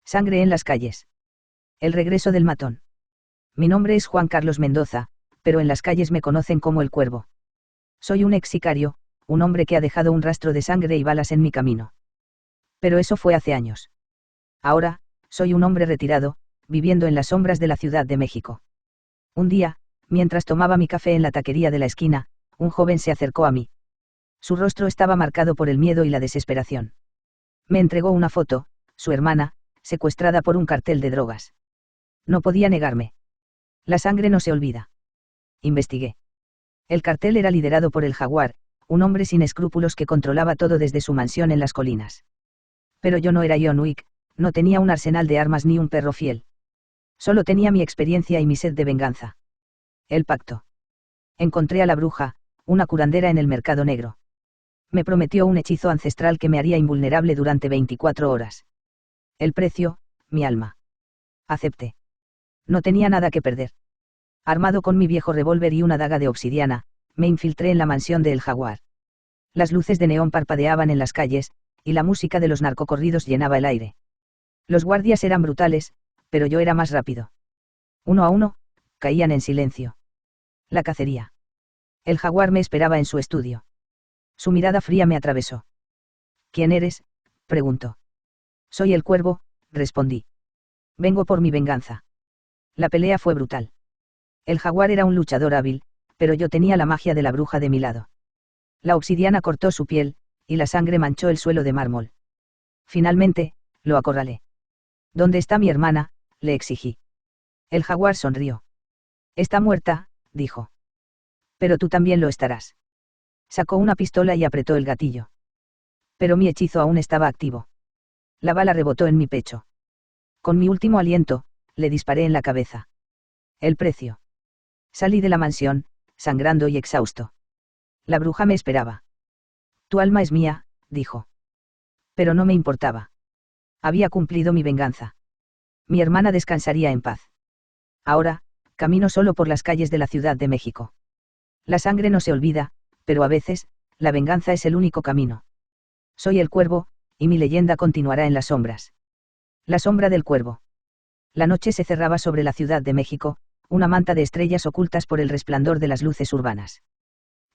Sangre en las calles. El regreso del matón. Mi nombre es Juan Carlos Mendoza, pero en las calles me conocen como el Cuervo. Soy un ex sicario, un hombre que ha dejado un rastro de sangre y balas en mi camino. Pero eso fue hace años. Ahora, soy un hombre retirado, viviendo en las sombras de la Ciudad de México. Un día, mientras tomaba mi café en la taquería de la esquina, un joven se acercó a mí. Su rostro estaba marcado por el miedo y la desesperación. Me entregó una foto, su hermana, secuestrada por un cartel de drogas. No podía negarme. La sangre no se olvida. Investigué. El cartel era liderado por el Jaguar, un hombre sin escrúpulos que controlaba todo desde su mansión en las colinas. Pero yo no era John Wick, no tenía un arsenal de armas ni un perro fiel. Solo tenía mi experiencia y mi sed de venganza. El pacto. Encontré a la bruja, una curandera en el mercado negro. Me prometió un hechizo ancestral que me haría invulnerable durante 24 horas. El precio, mi alma. Acepté. No tenía nada que perder. Armado con mi viejo revólver y una daga de obsidiana, me infiltré en la mansión de El Jaguar. Las luces de neón parpadeaban en las calles, y la música de los narcocorridos llenaba el aire. Los guardias eran brutales, pero yo era más rápido. Uno a uno, caían en silencio. La cacería. El Jaguar me esperaba en su estudio. Su mirada fría me atravesó. ¿Quién eres?, preguntó. Soy el Cuervo, respondí. Vengo por mi venganza. La pelea fue brutal. El Jaguar era un luchador hábil, pero yo tenía la magia de la bruja de mi lado. La obsidiana cortó su piel, y la sangre manchó el suelo de mármol. Finalmente, lo acorralé. ¿Dónde está mi hermana?, le exigí. El Jaguar sonrió. Está muerta, dijo. Pero tú también lo estarás. Sacó una pistola y apretó el gatillo. Pero mi hechizo aún estaba activo. La bala rebotó en mi pecho. Con mi último aliento, le disparé en la cabeza. El precio. Salí de la mansión, sangrando y exhausto. La bruja me esperaba. Tu alma es mía, dijo. Pero no me importaba. Había cumplido mi venganza. Mi hermana descansaría en paz. Ahora, camino solo por las calles de la Ciudad de México. La sangre no se olvida, pero a veces, la venganza es el único camino. Soy el Cuervo, y mi leyenda continuará en las sombras. La sombra del Cuervo. La noche se cerraba sobre la Ciudad de México, una manta de estrellas ocultas por el resplandor de las luces urbanas.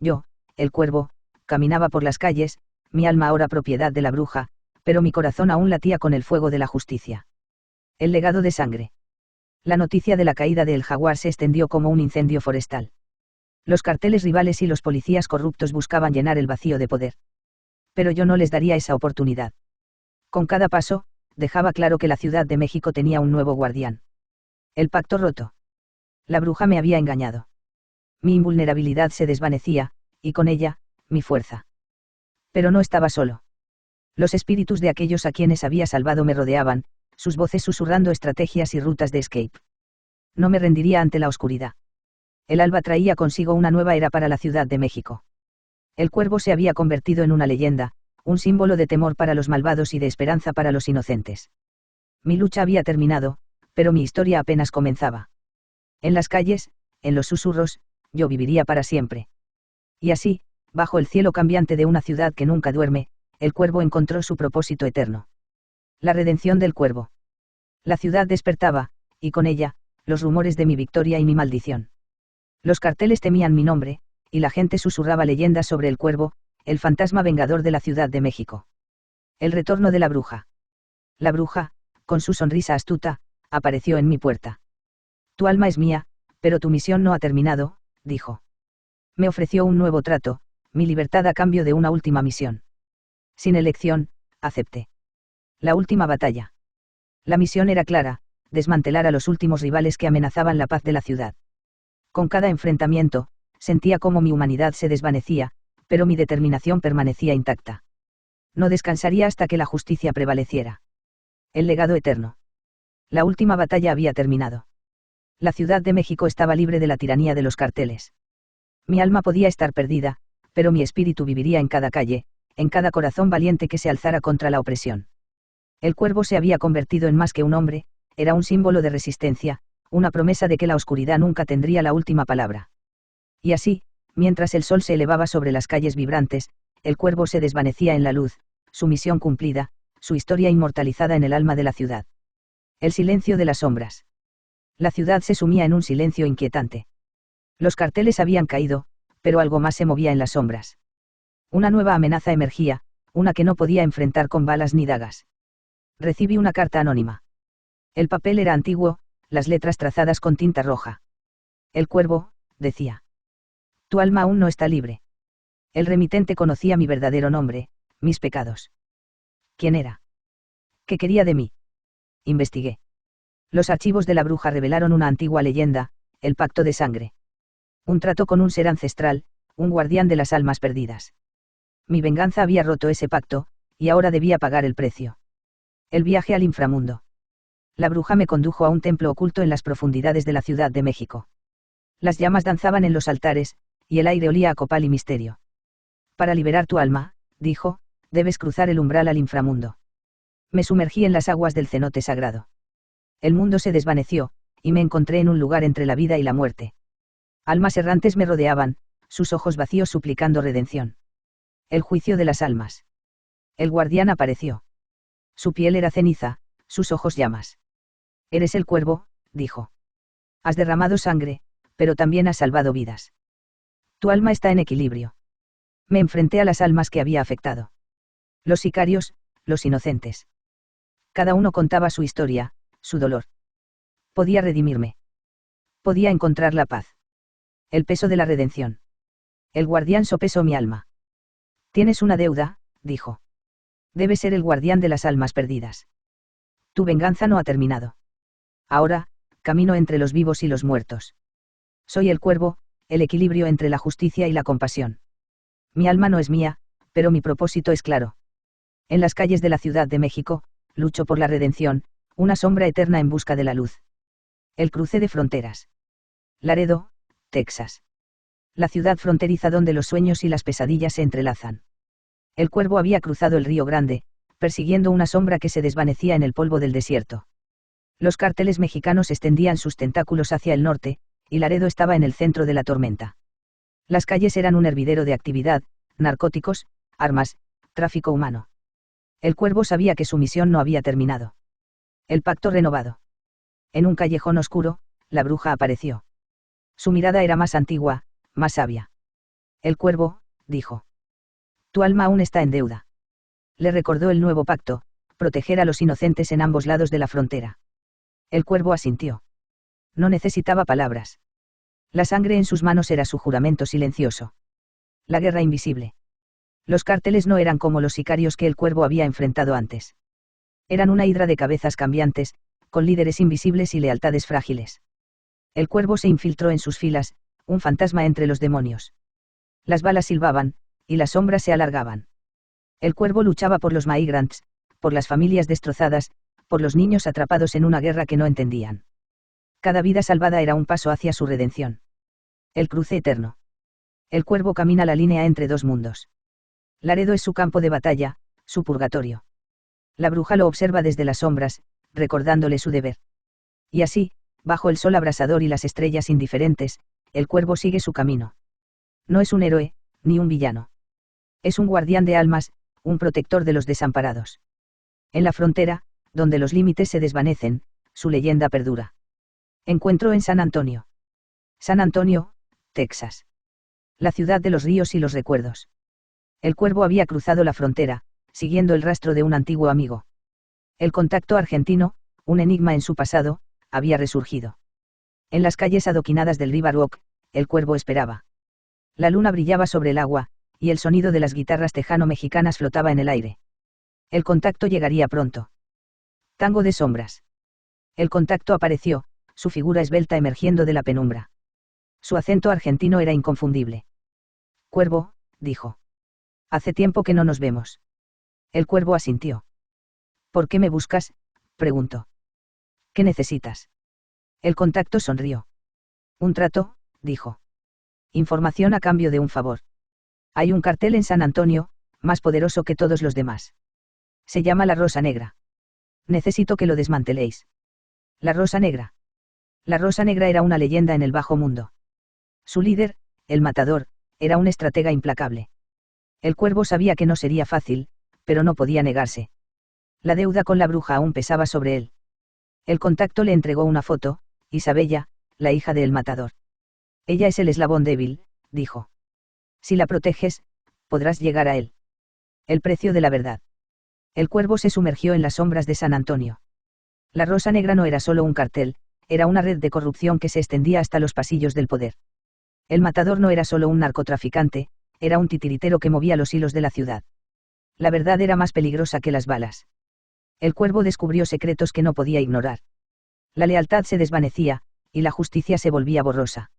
Yo, el Cuervo, caminaba por las calles, mi alma ahora propiedad de la bruja, pero mi corazón aún latía con el fuego de la justicia. El legado de sangre. La noticia de la caída de El Jaguar se extendió como un incendio forestal. Los carteles rivales y los policías corruptos buscaban llenar el vacío de poder. Pero yo no les daría esa oportunidad. Con cada paso, dejaba claro que la Ciudad de México tenía un nuevo guardián. El pacto roto. La bruja me había engañado. Mi invulnerabilidad se desvanecía, y con ella, mi fuerza. Pero no estaba solo. Los espíritus de aquellos a quienes había salvado me rodeaban, sus voces susurrando estrategias y rutas de escape. No me rendiría ante la oscuridad. El alba traía consigo una nueva era para la Ciudad de México. El Cuervo se había convertido en una leyenda, un símbolo de temor para los malvados y de esperanza para los inocentes. Mi lucha había terminado, pero mi historia apenas comenzaba. En las calles, en los susurros, yo viviría para siempre. Y así, bajo el cielo cambiante de una ciudad que nunca duerme, el Cuervo encontró su propósito eterno. La redención del Cuervo. La ciudad despertaba, y con ella, los rumores de mi victoria y mi maldición. Los carteles temían mi nombre, y la gente susurraba leyendas sobre el Cuervo, el fantasma vengador de la Ciudad de México. El retorno de la bruja. La bruja, con su sonrisa astuta, apareció en mi puerta. Tu alma es mía, pero tu misión no ha terminado, dijo. Me ofreció un nuevo trato, mi libertad a cambio de una última misión. Sin elección, acepté. La última batalla. La misión era clara, desmantelar a los últimos rivales que amenazaban la paz de la ciudad. Con cada enfrentamiento, sentía cómo mi humanidad se desvanecía, pero mi determinación permanecía intacta. No descansaría hasta que la justicia prevaleciera. El legado eterno. La última batalla había terminado. La Ciudad de México estaba libre de la tiranía de los carteles. Mi alma podía estar perdida, pero mi espíritu viviría en cada calle, en cada corazón valiente que se alzara contra la opresión. El Cuervo se había convertido en más que un hombre, era un símbolo de resistencia, una promesa de que la oscuridad nunca tendría la última palabra. Y así, mientras el sol se elevaba sobre las calles vibrantes, el Cuervo se desvanecía en la luz, su misión cumplida, su historia inmortalizada en el alma de la ciudad. El silencio de las sombras. La ciudad se sumía en un silencio inquietante. Los carteles habían caído, pero algo más se movía en las sombras. Una nueva amenaza emergía, una que no podía enfrentar con balas ni dagas. Recibí una carta anónima. El papel era antiguo, las letras trazadas con tinta roja. El cuervo, decía. Tu alma aún no está libre. El remitente conocía mi verdadero nombre, mis pecados. ¿Quién era? ¿Qué quería de mí? Investigué. Los archivos de la bruja revelaron una antigua leyenda, el pacto de sangre. Un trato con un ser ancestral, un guardián de las almas perdidas. Mi venganza había roto ese pacto, y ahora debía pagar el precio. El viaje al inframundo. La bruja me condujo a un templo oculto en las profundidades de la Ciudad de México. Las llamas danzaban en los altares, y el aire olía a copal y misterio. Para liberar tu alma, dijo, debes cruzar el umbral al inframundo. Me sumergí en las aguas del cenote sagrado. El mundo se desvaneció, y me encontré en un lugar entre la vida y la muerte. Almas errantes me rodeaban, sus ojos vacíos suplicando redención. El juicio de las almas. El guardián apareció. Su piel era ceniza, sus ojos llamas. Eres el cuervo, dijo. Has derramado sangre, pero también has salvado vidas. Tu alma está en equilibrio. Me enfrenté a las almas que había afectado. Los sicarios, los inocentes. Cada uno contaba su historia, su dolor. Podía redimirme. Podía encontrar la paz. El peso de la redención. El guardián sopesó mi alma. Tienes una deuda, dijo. Debes ser el guardián de las almas perdidas. Tu venganza no ha terminado. Ahora, camino entre los vivos y los muertos. Soy el cuervo, el equilibrio entre la justicia y la compasión. Mi alma no es mía, pero mi propósito es claro. En las calles de la Ciudad de México, lucho por la redención, una sombra eterna en busca de la luz. El cruce de fronteras. Laredo, Texas. La ciudad fronteriza donde los sueños y las pesadillas se entrelazan. El cuervo había cruzado el Río Grande, persiguiendo una sombra que se desvanecía en el polvo del desierto. Los cárteles mexicanos extendían sus tentáculos hacia el norte, y Laredo estaba en el centro de la tormenta. Las calles eran un hervidero de actividad, narcóticos, armas, tráfico humano. El cuervo sabía que su misión no había terminado. El pacto renovado. En un callejón oscuro, la bruja apareció. Su mirada era más antigua, más sabia. El cuervo, dijo. Tu alma aún está en deuda. Le recordó el nuevo pacto, proteger a los inocentes en ambos lados de la frontera. El cuervo asintió. No necesitaba palabras. La sangre en sus manos era su juramento silencioso. La guerra invisible. Los cárteles no eran como los sicarios que el cuervo había enfrentado antes. Eran una hidra de cabezas cambiantes, con líderes invisibles y lealtades frágiles. El cuervo se infiltró en sus filas, un fantasma entre los demonios. Las balas silbaban, y las sombras se alargaban. El cuervo luchaba por los migrants, por las familias destrozadas, por los niños atrapados en una guerra que no entendían. Cada vida salvada era un paso hacia su redención. El cruce eterno. El cuervo camina la línea entre dos mundos. Laredo es su campo de batalla, su purgatorio. La bruja lo observa desde las sombras, recordándole su deber. Y así, bajo el sol abrasador y las estrellas indiferentes, el cuervo sigue su camino. No es un héroe, ni un villano. Es un guardián de almas, un protector de los desamparados. En la frontera, donde los límites se desvanecen, su leyenda perdura. Encuentro en San Antonio. San Antonio, Texas. La ciudad de los ríos y los recuerdos. El cuervo había cruzado la frontera, siguiendo el rastro de un antiguo amigo. El contacto argentino, un enigma en su pasado, había resurgido. En las calles adoquinadas del Riverwalk, el cuervo esperaba. La luna brillaba sobre el agua, y el sonido de las guitarras tejano-mexicanas flotaba en el aire. El contacto llegaría pronto. Tango de sombras. El contacto apareció, su figura esbelta emergiendo de la penumbra. Su acento argentino era inconfundible. Cuervo, dijo. Hace tiempo que no nos vemos. El cuervo asintió. ¿Por qué me buscas?, preguntó. ¿Qué necesitas? El contacto sonrió. Un trato, dijo. Información a cambio de un favor. Hay un cartel en San Antonio, más poderoso que todos los demás. Se llama la Rosa Negra. Necesito que lo desmanteléis. La Rosa Negra. La Rosa Negra era una leyenda en el bajo mundo. Su líder, el matador, era un estratega implacable. El cuervo sabía que no sería fácil, pero no podía negarse. La deuda con la bruja aún pesaba sobre él. El contacto le entregó una foto, Isabella, la hija de El Matador. Ella es el eslabón débil, dijo. Si la proteges, podrás llegar a él. El precio de la verdad. El cuervo se sumergió en las sombras de San Antonio. La Rosa Negra no era solo un cartel, era una red de corrupción que se extendía hasta los pasillos del poder. El Matador no era solo un narcotraficante, era un titiritero que movía los hilos de la ciudad. La verdad era más peligrosa que las balas. El cuervo descubrió secretos que no podía ignorar. La lealtad se desvanecía, y la justicia se volvía borrosa.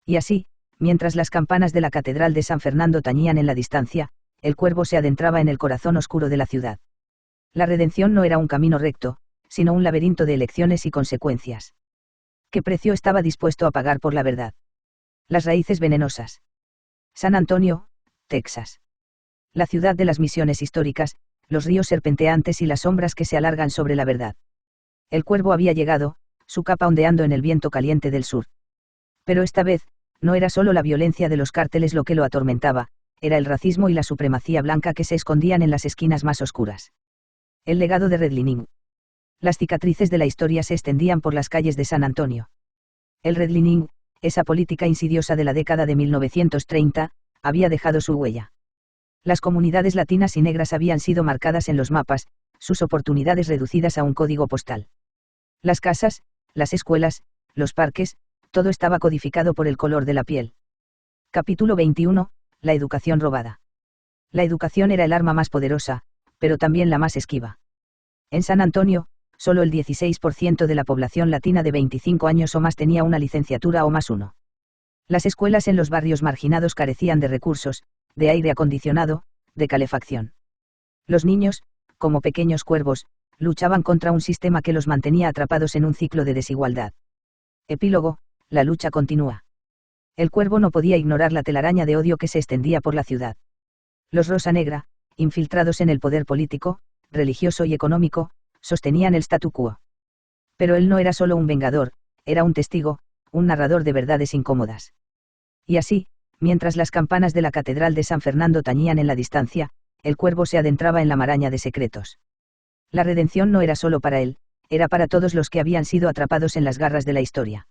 Y así, mientras las campanas de la Catedral de San Fernando tañían en la distancia, el cuervo se adentraba en el corazón oscuro de la ciudad. La redención no era un camino recto, sino un laberinto de elecciones y consecuencias. ¿Qué precio estaba dispuesto a pagar por la verdad? Las raíces venenosas. San Antonio, Texas. La ciudad de las misiones históricas, los ríos serpenteantes y las sombras que se alargan sobre la verdad. El cuervo había llegado, su capa ondeando en el viento caliente del sur. Pero esta vez, no era solo la violencia de los cárteles lo que lo atormentaba, era el racismo y la supremacía blanca que se escondían en las esquinas más oscuras. El legado de redlining. Las cicatrices de la historia se extendían por las calles de San Antonio. El redlining, esa política insidiosa de la década de 1930, había dejado su huella. Las comunidades latinas y negras habían sido marcadas en los mapas, sus oportunidades reducidas a un código postal. Las casas, las escuelas, los parques, todo estaba codificado por el color de la piel. Capítulo 21, la educación robada. La educación era el arma más poderosa, pero también la más esquiva. En San Antonio, solo el 16% de la población latina de 25 años o más tenía una licenciatura o más uno. Las escuelas en los barrios marginados carecían de recursos, de aire acondicionado, de calefacción. Los niños, como pequeños cuervos, luchaban contra un sistema que los mantenía atrapados en un ciclo de desigualdad. Epílogo, la lucha continúa. El cuervo no podía ignorar la telaraña de odio que se extendía por la ciudad. Los Rosa Negra, infiltrados en el poder político, religioso y económico, sostenían el statu quo. Pero él no era solo un vengador, era un testigo, un narrador de verdades incómodas. Y así, mientras las campanas de la Catedral de San Fernando tañían en la distancia, el cuervo se adentraba en la maraña de secretos. La redención no era solo para él, era para todos los que habían sido atrapados en las garras de la historia.